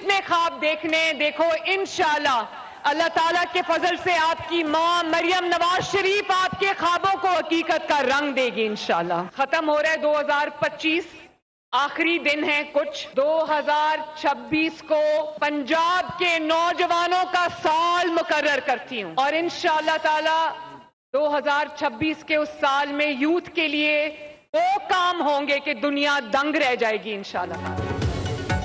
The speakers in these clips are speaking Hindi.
जितने ख्वाब देखने देखो, इंशाल्लाह अल्लाह ताला के फजल से आपकी माँ मरियम नवाज शरीफ आपके ख्वाबों को हकीकत का रंग देगी इंशाल्लाह। खत्म हो रहा है 2025, आखिरी दिन है कुछ। 2026 को पंजाब के नौजवानों का साल मुकर्रर करती हूँ और इंशाल्लाह ताला 2026 के उस साल में यूथ के लिए वो काम होंगे कि दुनिया दंग रह जाएगी इंशाल्लाह।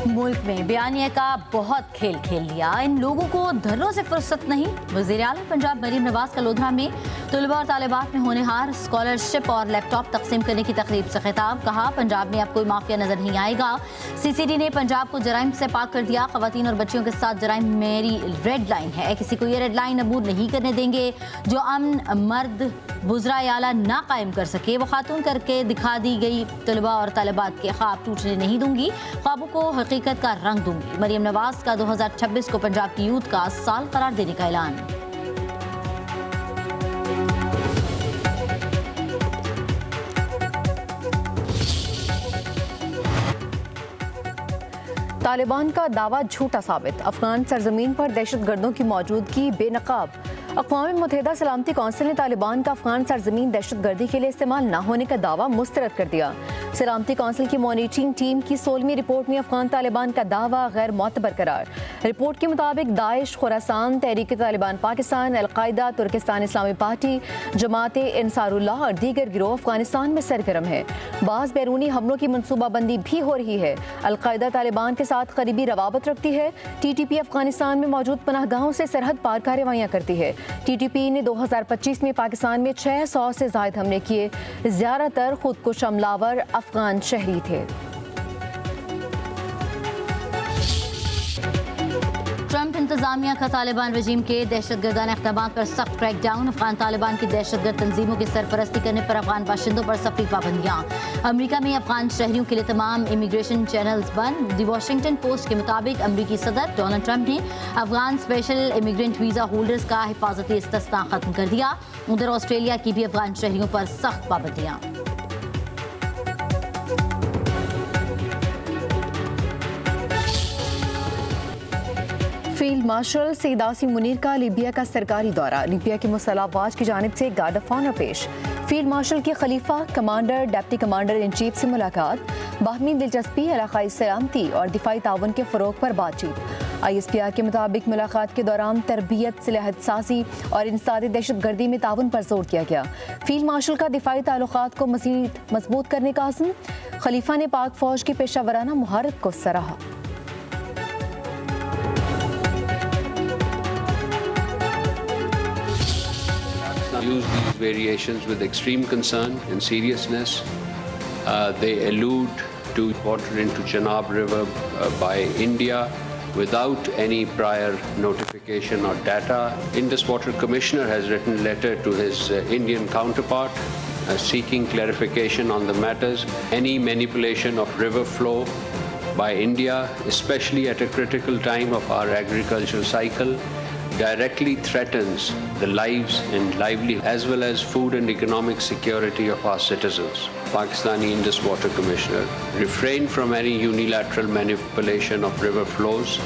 मुल्क में बयानिया का बहुत खेल खेल लिया, इन लोगों को धरनों से फुर्सत नहीं। वज़ीर-ए-आला पंजाब मरीम नवाज का लोधरा में तलबा और तालिबात में होनहार स्कॉलरशिप और लैपटॉप तकसीम करने की तकरीब से खिताब। कहा पंजाब में अब कोई माफिया नजर नहीं आएगा। CCD ने पंजाब को जराइम से पाक कर दिया। खवातीन और बच्चियों के साथ जराइम मेरी रेड लाइन है, किसी को ये रेड लाइन अबूर नहीं करने देंगे। जो अमन मर्द वज़ीर-ए-आला ना कायम कर सके वो खातून करके दिखा दी गई। तलबा और तालिबात के ख्वाब टूटने नहीं दूंगी, ख्वाबों को हकीकत का रंग दूंगी। मरीम नवाज का 2026 को पंजाब की यूथ का साल करार देने का ऐलान। तालिबान का दावा झूठा साबित, अफगान सरजमीन पर दहशतगर्दों की मौजूदगी बेनकाब। अक़वाम मुत्तहिदा सलामती कौंसिल ने तालिबान का अफगान सरजमीन दहशतगर्दी के लिए इस्तेमाल न होने का दावा मुस्तरद कर दिया। सलामती कौंसिल की मॉनिटरिंग टीम की 16वीं रिपोर्ट में अफगान तालिबान का दावा गैर मोतबर करार। रिपोर्ट के मुताबिक दाइश, खुरासान, तहरीक तालिबान पाकिस्तान, अलकायदा, तुर्किस्तान इस्लामी पार्टी, जमात अंसारुल्लाह और दीगर गिरोह अफगानिस्तान में सरगर्म है। बाज़ बैरूनी हमलों की मनसूबाबंदी भी हो रही है। अलकायदा तालिबान के साथ करीबी रवाबत रखती है। TTP अफगानिस्तान में मौजूद पनाहगाहों से सरहद पार कार्रवाइयाँ करती है। TTP ने 2025 में पाकिस्तान में 600 से ज़ायद हमले किए। ज़्यादातर खुद को हमलावर अफगान शहरी थे। ट्रंप इंतजामिया का तालिबान रजीम के दहशतगर्दाना इक़दाम पर सख्त क्रैकडाउन। अफगान तालिबान की दहशतगर्द तंजीमों की सरपरस्ती करने पर अफगान बाशिंदों पर सख्ती पाबंदियाँ। अमरीका में अफगान शहरियों के लिए तमाम इमिग्रेशन चैनल्स बंद। दी वॉशिंगटन पोस्ट के मुताबिक अमरीकी सदर डोनाल्ड ट्रंप ने Afghan special immigrant visa holders का हिफाजती इस्तिस्ना खत्म कर दिया। उधर ऑस्ट्रेलिया की भी अफगान शहरियों पर सख्त पाबंदियाँ। फील्ड मार्शल सईद आसिम मुनीर का लीबिया का सरकारी दौरा। लीबिया की मुसल्लह अफवाज की जानिब से गार्ड ऑफ ऑनर पेश। फील्ड मार्शल की Khalifa, commander, deputy commander in chief से मुलाकात। बाहमी दिलचस्पी, इलाकाई सलामती और दिफाई ताउन के फ़रोग पर बातचीत। ISPR के मुताबिक मुलाकात के दौरान तरबियत, सिलाहत साजी और इंसदादी दहशतगर्दी में ताउन पर जोर दिया गया। फील्ड मार्शल का दिफाई ताल्लुकात को मज़ीद मजबूत करने का अज़्म। खलीफा ने पाक फौज की पेशावराना मुहारत को सराहा। Use these variations with extreme concern and seriousness. They allude to water into Chenab River by India without any prior notification or data. Indus Water Commissioner has written a letter to his Indian counterpart seeking clarification on the matters. Any manipulation of river flow by India, especially at a critical time of our agricultural cycle, directly threatens the lives and livelihood as well as food and economic security of our citizens. Pakistani Indus Water Commissioner refrain from any unilateral manipulation of river flows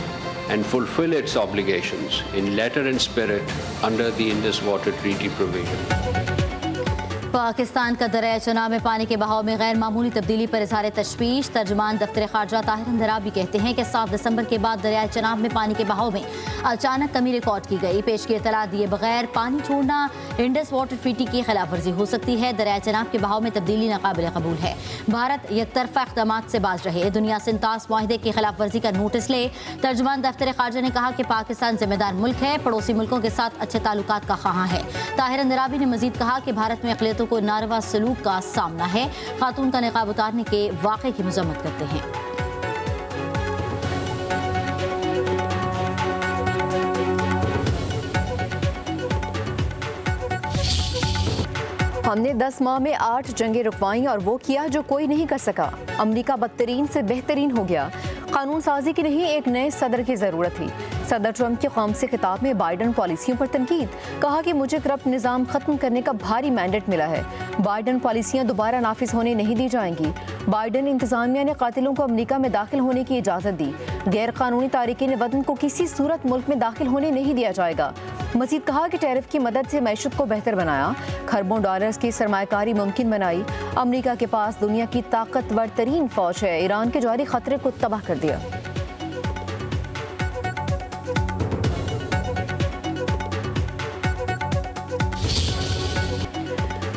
and fulfill its obligations in letter and spirit under the Indus Water Treaty provision. Pakistan का दरिया चनाब में पानी के बहाव में गैर मामूली तब्दीली पर इज़हार तशवीश। तर्जुमान दफ्तर खारजा ताहिर अंदराबी कहते हैं कि 7 दिसंबर के बाद दरिया चनाब में पानी के बहाव में अचानक कमी रिकॉर्ड की गई। पेश की इतला दिए बगैर पानी छोड़ना इंडस वाटर ट्रीटी की खिलाफ वर्जी हो सकती है। दरिया चनाब के बहाव में तब्दीली नाकाबिल कबूल है। भारत एकतरफा इक़दाम से बाज रहे, दुनिया से इंतास माहिदे की खिलाफ वर्जी का नोटिस ले। तर्जुमान दफ्तर खारजा ने कहा कि पाकिस्तान जिम्मेदार मुल्क है, पड़ोसी मुल्कों के साथ अच्छे ताल्लुकात का ख्वाह है। ताहिर अंदराबी ने मजीद कहा कि भारत में अक़लियतों को नारवा सलूक का सामना है। खातून का निकाब उतारने के वाक़े की मज़म्मत करते हैं। हमने 10 माह में 8 जंगें रुकवाईं और वो किया जो कोई नहीं कर सका। अमरीका बदतरीन से बेहतरीन हो गया। कानून साजी की नहीं, एक नए सदर की ज़रूरत थी। सदर ट्रंप के कौम से खिताब में बाइडन पॉलिसियों पर तनकीद, कहा कि मुझे करप्ट निज़ाम खत्म करने का भारी मैंडेट मिला है। बाइडन पॉलिसियां दोबारा नाफिज होने नहीं दी जाएंगी। बाइडन इंतजामिया ने कातिलों को अमेरिका में दाखिल होने की इजाज़त दी। गैर कानूनी तारिकीन वतन को किसी सूरत मुल्क में दाखिल होने नहीं दिया जाएगा। मजीद कहा कि टैरिफ की मदद से मैशत को बेहतर बनाया, खरबों डॉलर्स की सरमायाकारी मुमकिन बनाई। अमेरिका के पास दुनिया की ताकतवर तरीन फौज है, ईरान के जौहरी खतरे को तबाह कर दिया।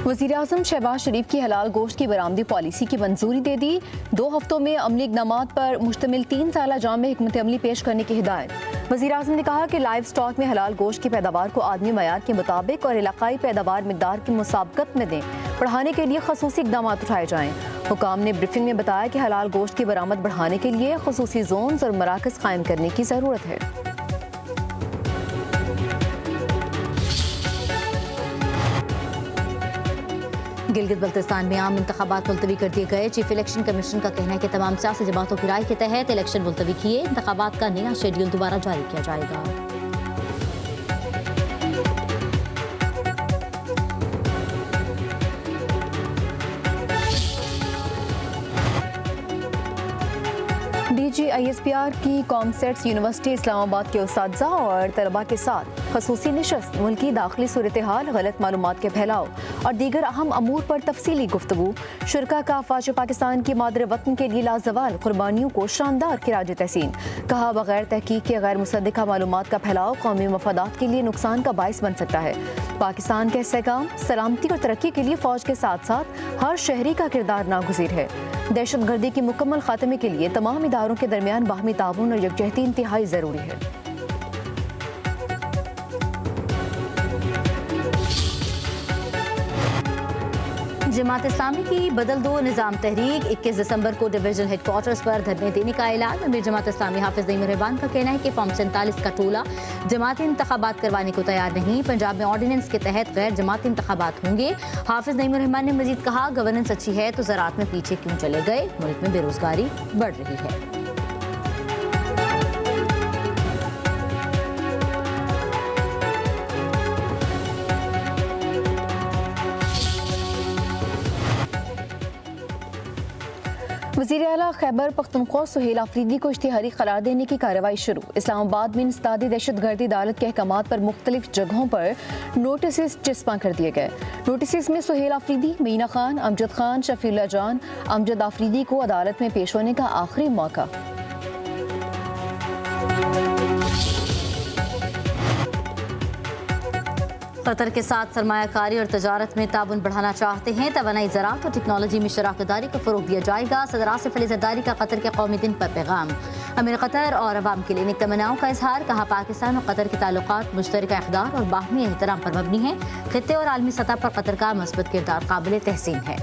वज़ीर-ए-आज़म शहबाज शरीफ की हलाल गोश्त की बरामदी पॉलिसी की मंजूरी दे दी। 2 हफ्तों में अमली इक़दामात पर मुश्तमिल 3 साला जाम में हिकमत अमली पेश करने की हिदायत। वज़ीर-ए-आज़म ने कहा कि लाइव स्टॉक में हलाल गोश्त की पैदावार को आदमी मयार के मुताबिक और इलाकाई पैदावार मिकदार की मुसाबकत में दें, बढ़ाने के लिए खसूसी इक़दाम उठाए जाएँ। हुकाम ने ब्रीफिंग में बताया कि हलाल गोश्त की बरामद बढ़ाने के लिए खसूसी जोन्स और मराकज़ कायम करने की ज़रूरत है। गिलगित बल्तिस्तान में आम इंतखाबात मुलतवी कर दिए गए। चीफ इलेक्शन कमीशन का कहना है कि तमाम सियासी जमातों की राय के तहत इलेक्शन मुलतवी किए। इंतखाबात का नया शेड्यूल दोबारा जारी किया जाएगा। DGISPR की कॉमसेट्स यूनिवर्सिटी इस्लामाबाद के उस्तादज़ा और तलबा के साथ खसूसी निशस्त, मुल्की दाखिली सूरत हाल, गलत मालूमात के फैलाव और दीगर अहम अमूर पर तफसीली गुफ्तगू। शुरका का अफवाज पाकिस्तान की मादर वतन के लिए लाजवाल कुर्बानियों को शानदार खिराज तहसीन। कहा बगैर तहकीक के गैर मुसद्दिका मालूमात का फैलाव कौमी मफादात के लिए नुकसान का बाइस बन सकता है। पाकिस्तान के इस्तेहकाम, सलामती और तरक्की के लिए फ़ौज के साथ साथ हर शहरी का किरदार नागुज़ीर है। दहशत गर्दी के मुकम्मल खात्मे के लिए तमाम इदारों के दरमियान बाहमी ताउन और यकजहती इंतहाई ज़रूरी है। जमात इस्लामी की बदल दो निज़ाम तहरीक 21 दिसंबर को डिवीजन हेडक्वार्टर्स पर धरने देने का ऐलान। अमीर जमात इस्लामी हाफिज नईम रहमान का कहना है कि फॉर्म 47 का टोला जमाती इंतखाबात करवाने को तैयार नहीं। पंजाब में ऑर्डिनेंस के तहत गैर जमाती इंतखाबात होंगे। हाफिज नईम रहमान ने मजीद कहा, गवर्नेंस अच्छी है तो ज़राअत में पीछे क्यों चले गए? मुल्क में बेरोजगारी बढ़ रही है। वज़ीर आला खैबर पख्तूनख्वा सुहेल आफरीदी को इश्तिहारी करार देने की कार्रवाई शुरू। इस्लामाबाद में इंसदादी दहशतगर्दी अदालत के अहकामात पर मुख्तलिफ जगहों पर नोटिस चिस्पा कर दिए गए। नोटिस में सुहेल आफरीदी, मीना खान, अमजद खान, शफीउल्लाह जान, अमजद आफरीदी को अदालत में पेश होने का आखिरी मौका। कतर के साथ सरमायाकारी और तजारत में ताउन बढ़ाना चाहते हैं। तवानाई ज़राअत और टेक्नोलॉजी में शराकतदारी को फ़रोग़ दिया जाएगा। सदर आसिफ अली ज़रदारी का कतर के कौमी दिन पर पैगाम। अमीर कतर और अवाम के लिए नेक तमन्नाओं का इजहार। कहा, पाकिस्तान और कतर के ताल्लुकात मुश्तरका इक़दार और बाहमी एहतराम पर मबनी है। खित्ते और आलमी सतह पर कतर का मस्बत किरदार काबिल तहसीन है।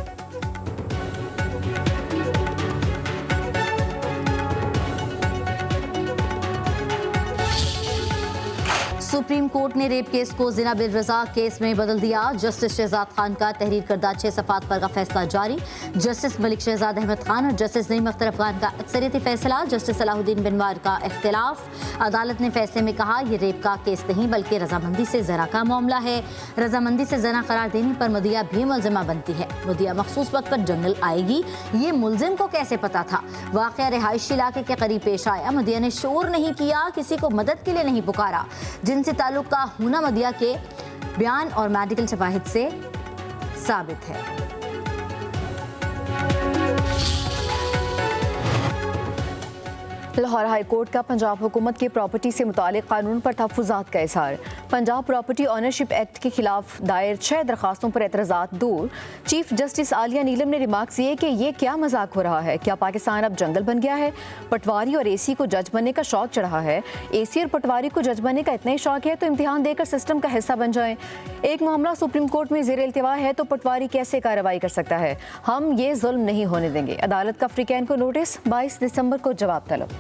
सुप्रीम कोर्ट ने रेप केस को जिना बिल रजा केस में बदल दिया। जस्टिस शहजाद खान का तहरीर करदा 6 सफ़ात पर का फैसला जारी। जस्टिस मलिक शहजाद अहमद खान और जस्टिस नईम अख्तर अफगान का अक्सरियती फैसला। जस्टिस सलाहुद्दीन बिनवार का इख्तिलाफ। अदालत ने फैसले में कहा, यह रेप का केस नहीं बल्कि रजामंदी से जना का मामला है। रजामंदी से जना करार देने पर मदिया भी मुलजिमा बनती है। मदिया मखसूस वक्त पर जंगल आएगी, ये मुलजिम को कैसे पता था? वाक़या रिहायशी इलाके के करीब पेश आया। मदिया ने शोर नहीं किया, किसी को मदद के लिए नहीं पुकारा। जिनसे ताल्लुक का होना मदिया के बयान और मेडिकल शवाहिद से साबित है। लाहौर हाई कोर्ट का पंजाब हुकूमत की प्रॉपर्टी से मुतालिक कानून पर तहफ़्फ़ुज़ात का इज़हार। पंजाब प्रॉपर्टी ऑनरशिप एक्ट के खिलाफ दायर 6 दरख्वास्तों पर एतराज़ात दूर। चीफ जस्टिस आलिया नीलम ने रिमार्क्स किए कि ये क्या मजाक हो रहा है? क्या पाकिस्तान अब जंगल बन गया है? पटवारी और एसी को जज बनने का शौक चढ़ा है। एसी और पटवारी को जज बनने का इतना ही शौक है तो इम्तिहान देकर सिस्टम का हिस्सा बन जाएं। एक मामला सुप्रीम कोर्ट में ज़ेर इल्तिवा है तो पटवारी कैसे कार्रवाई कर सकता है? हम ये जुल्म नहीं होने देंगे। अदालत का अफ्रीकैन को नोटिस, 22 दिसंबर को जवाब तलब।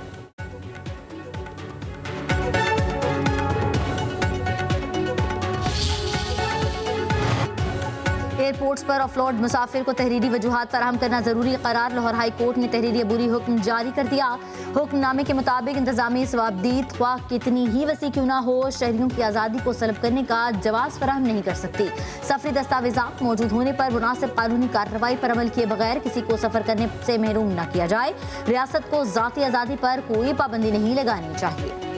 एयरपोर्ट्स पर ऑफलोड मुसाफिर को तहरीरी वजूहात फराहम करना जरूरी करार। लाहौर हाई कोर्ट ने तहरीरी अबूरी हुक्म जारी कर दिया। हुक्मनामे के मुताबिक इंतजामी सवाबदीद ख्वाह कितनी ही वसी क्यों ना हो, शहरियों की आज़ादी को सलब करने का जवाब फराहम नहीं कर सकती। सफरी दस्तावेजात मौजूद होने पर मुनासिब कानूनी कार्रवाई पर अमल किए बगैर किसी को सफर करने से महरूम न किया जाए। रियासत को ज़ाती आज़ादी पर कोई पाबंदी नहीं लगानी चाहिए।